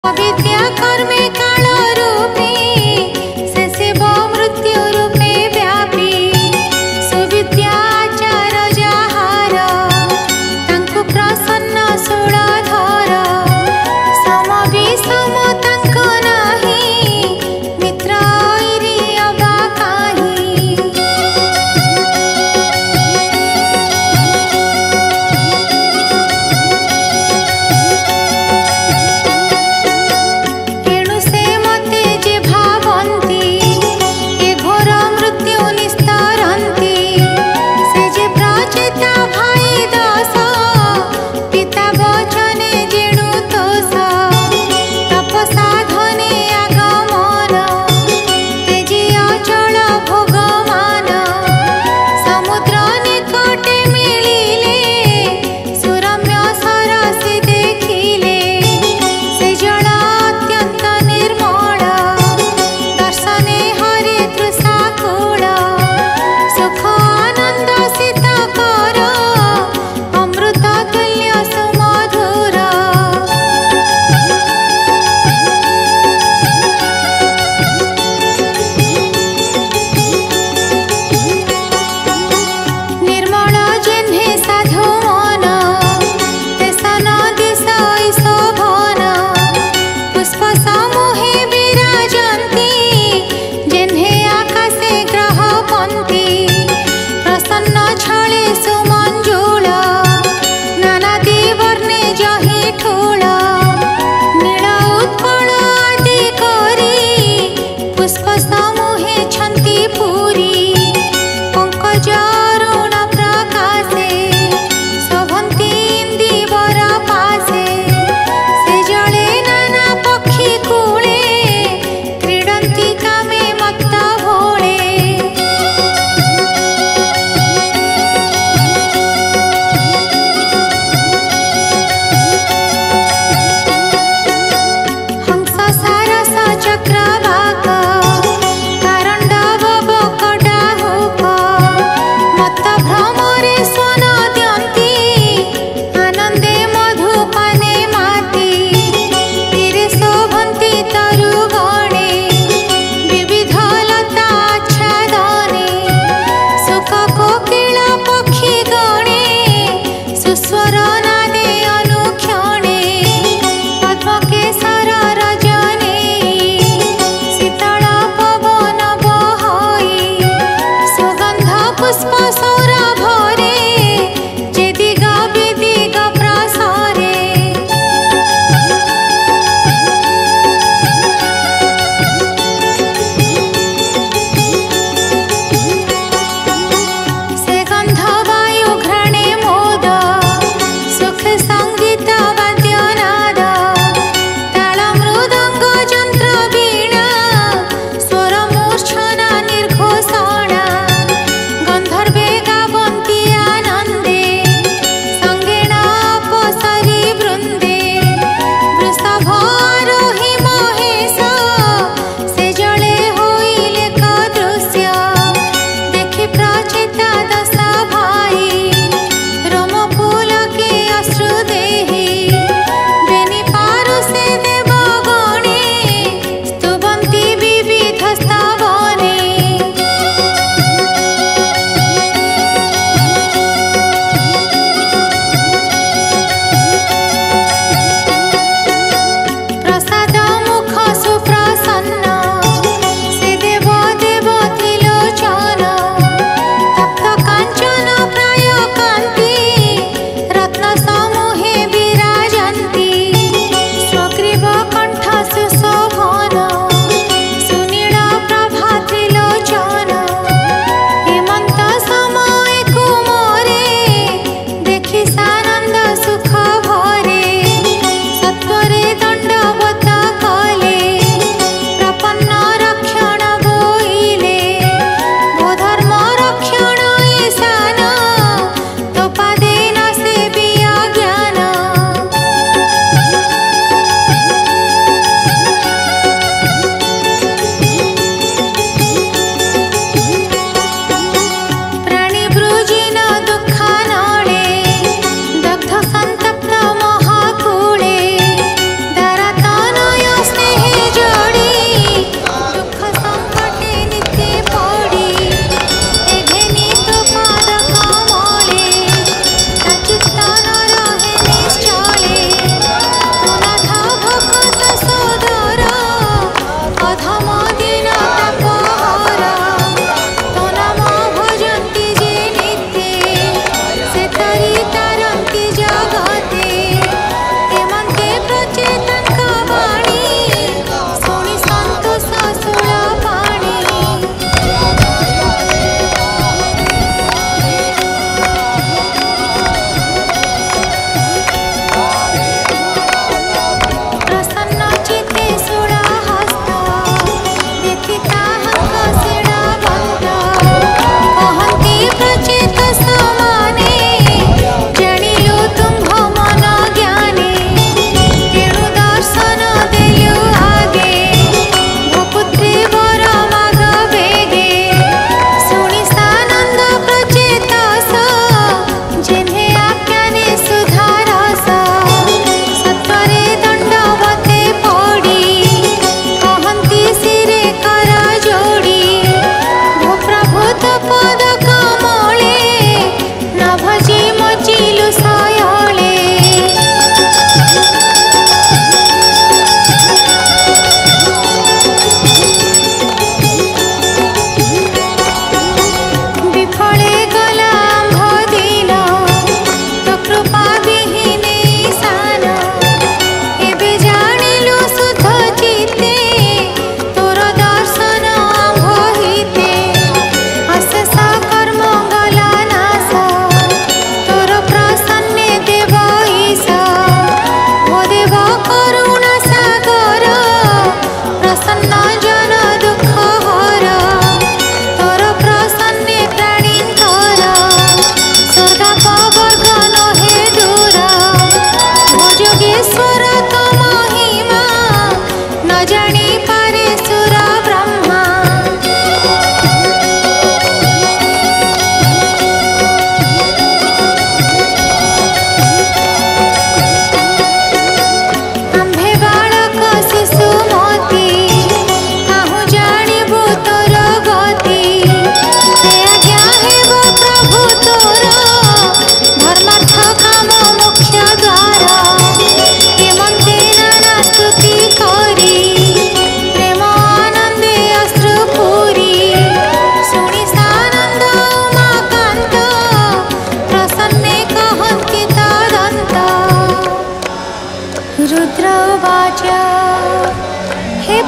अविद्या कर्मे काल रूपी से शिव मृत्यु रूपे व्यापी सुविद्याचार जाहार तांकु प्रसन्न सूलधर सम विषम तांक नाही मित्र इरि अबा काहि। एणु से मते जे भावन्ति ए घोर मृत्यु निस्तरन्ति से जे प्रचेता भाई दश पिता वचने जेणु तोष तपस्या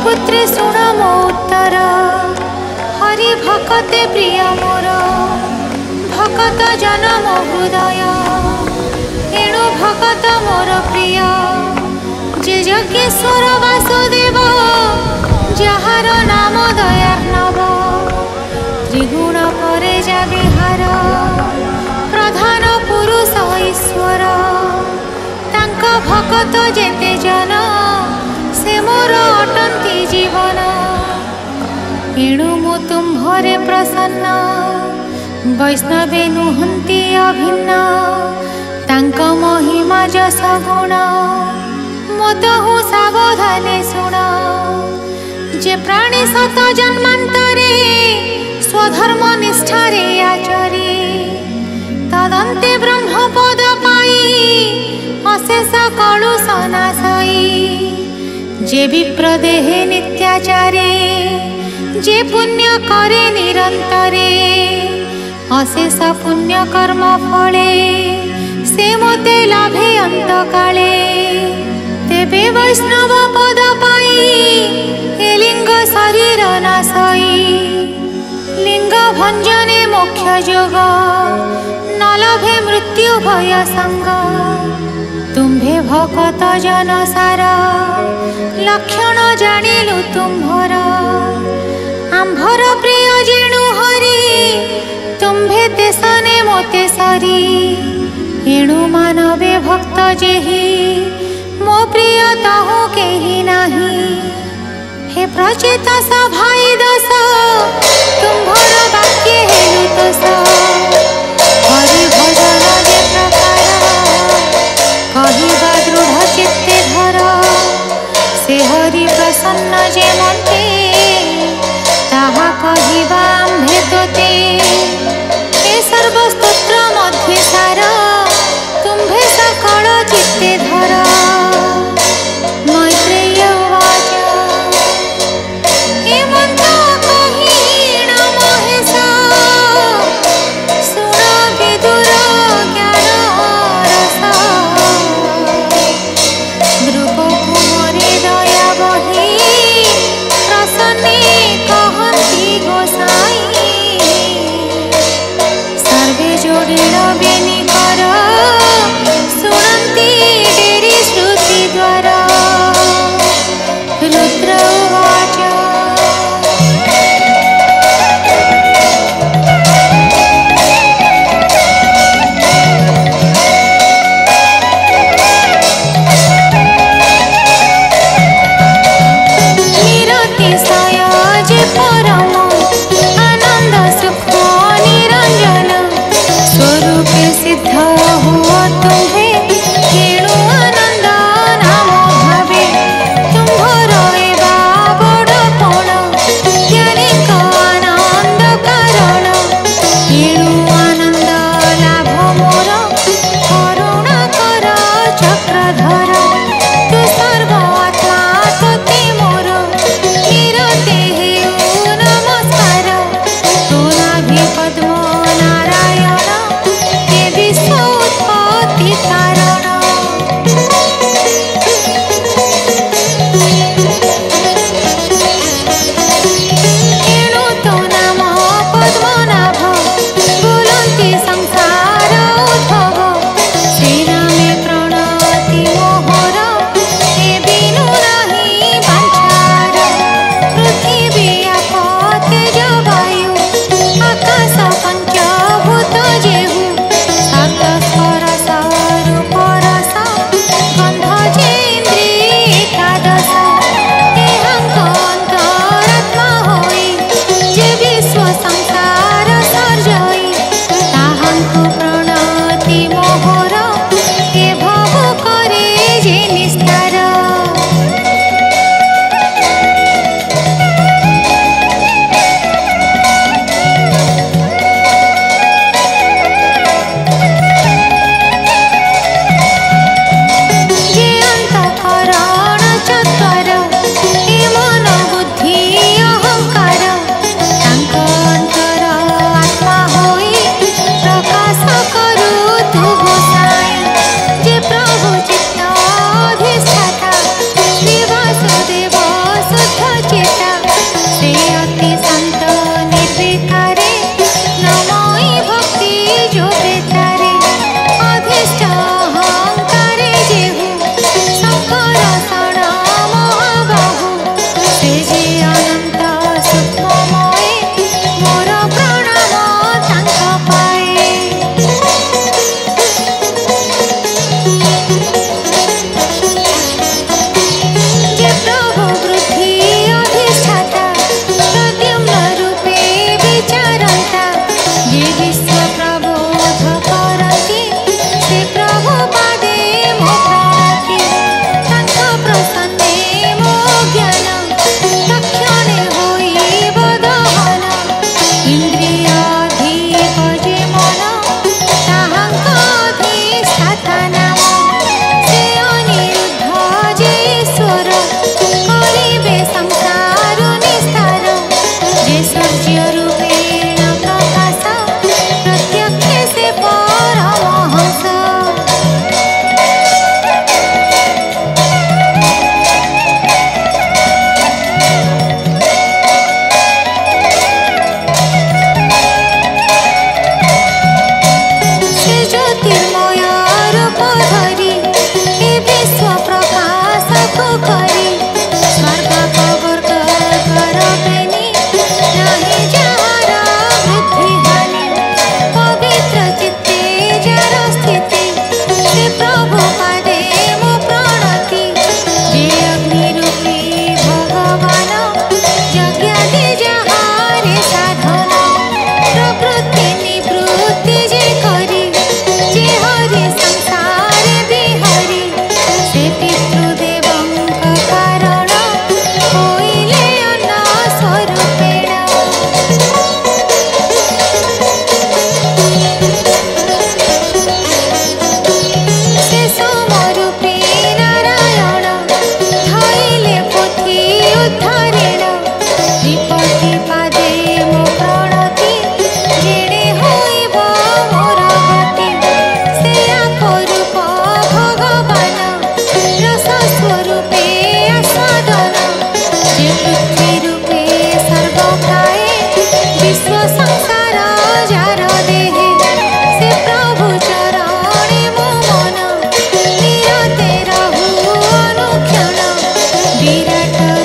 पुत्री शुण मो उत्तर हरि भकते प्रिय मोर भकत जन मो हृदय एणु भकत मोर प्रिय जे यज्ञेश्वर वासुदेव जार नाम दयार्णव त्रिगुण परे जा विहार प्रधान पुरुष ईश्वर तांका भकत जेते जन से मोर अटंती जीवन एणु मु तुम्भरे प्रसन्न वैष्णवे नुहंती अभिन्न तांक महिमा जस गुण मतहु सावधाने शुण जे प्राणी शत जन्मांतरे स्वधर्म निष्ठारे आचरे तदंते ब्रह्म पद पाई अशेष कलुष नाशई जे विप्रदेहे नित्याचारे जे पुण्य करे निरंतरे अशेष पुण्य कर्म फले से मोते लाभे अंत काले तेबे वैष्णव पद पाई ए लिंग शरीर नाशई लिंग भंजने मोक्ष जोग न लभे मृत्यु भय संग तुम्भे भकत जन सारा लक्षण जानिलु तुम्भर आंभर प्रिय जेणु हरि तुम्भे तेसने मोते सरी एणु मानवे भक्त जेहि मो प्रिय ताहु केहि नाही हे प्रचित सभाई दस तुम्भर वाक्य हेलु तस हरि भजन जे प्रकार कहिबा दृढ़ चित्ते धर से हरि प्रसन्न जे मते ताहा कहिबा आम्भे तोते ए सर्वस्तोत्र मध्ये सार तुम्भे सकल चित्ते धर मैत्रेय उवाच हेमंत कहीण महेश शुण विदुर ज्ञान रस द्रुपकुमारे दया बही प्रसन्ने कहन्ति गोसाई सर्वे जोड़िल बेनिकर शुणन्ति डेरी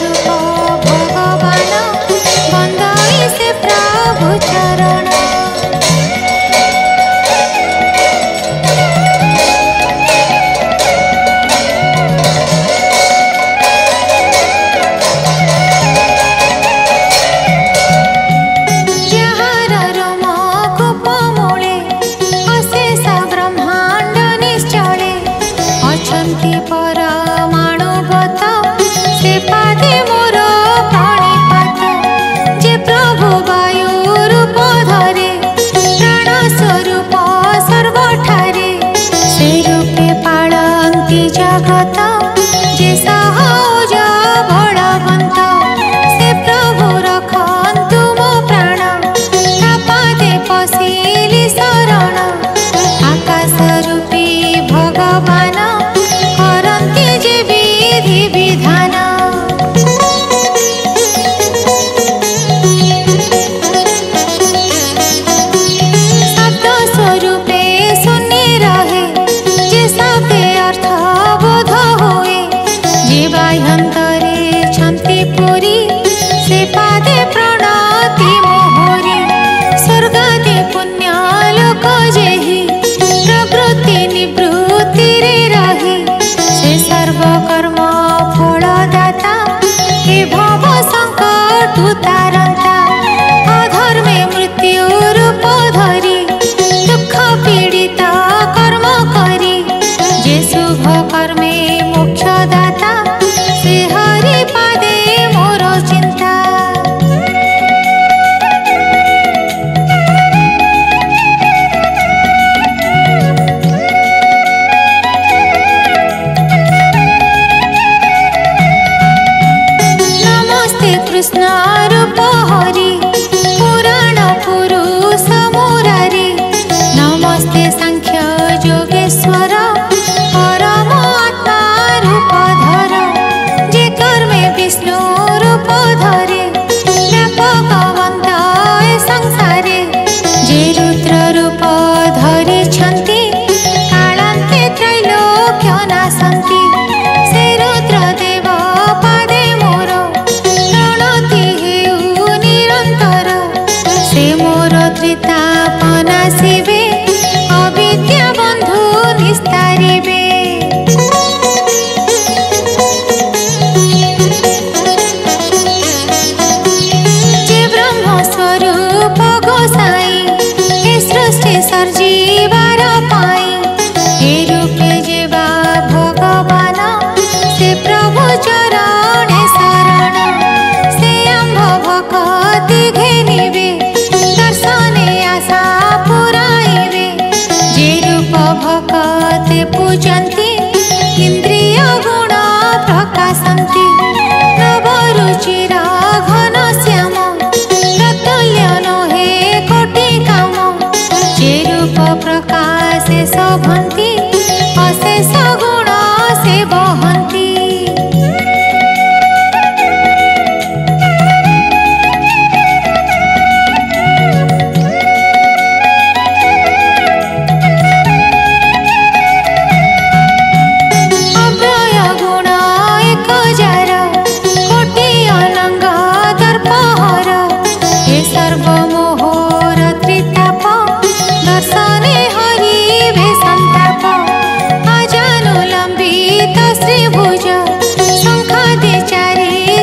रूप भगवान बंदाई से प्रभु चरण। पूजन्ति इंद्रिय गुण प्रकाशन्ति नवरुचिरा घन श्याम प्रतुल्य नहे कोटि काम जे रूप प्रकाशे शोभन्ति अशेष गुण से बहन्ति।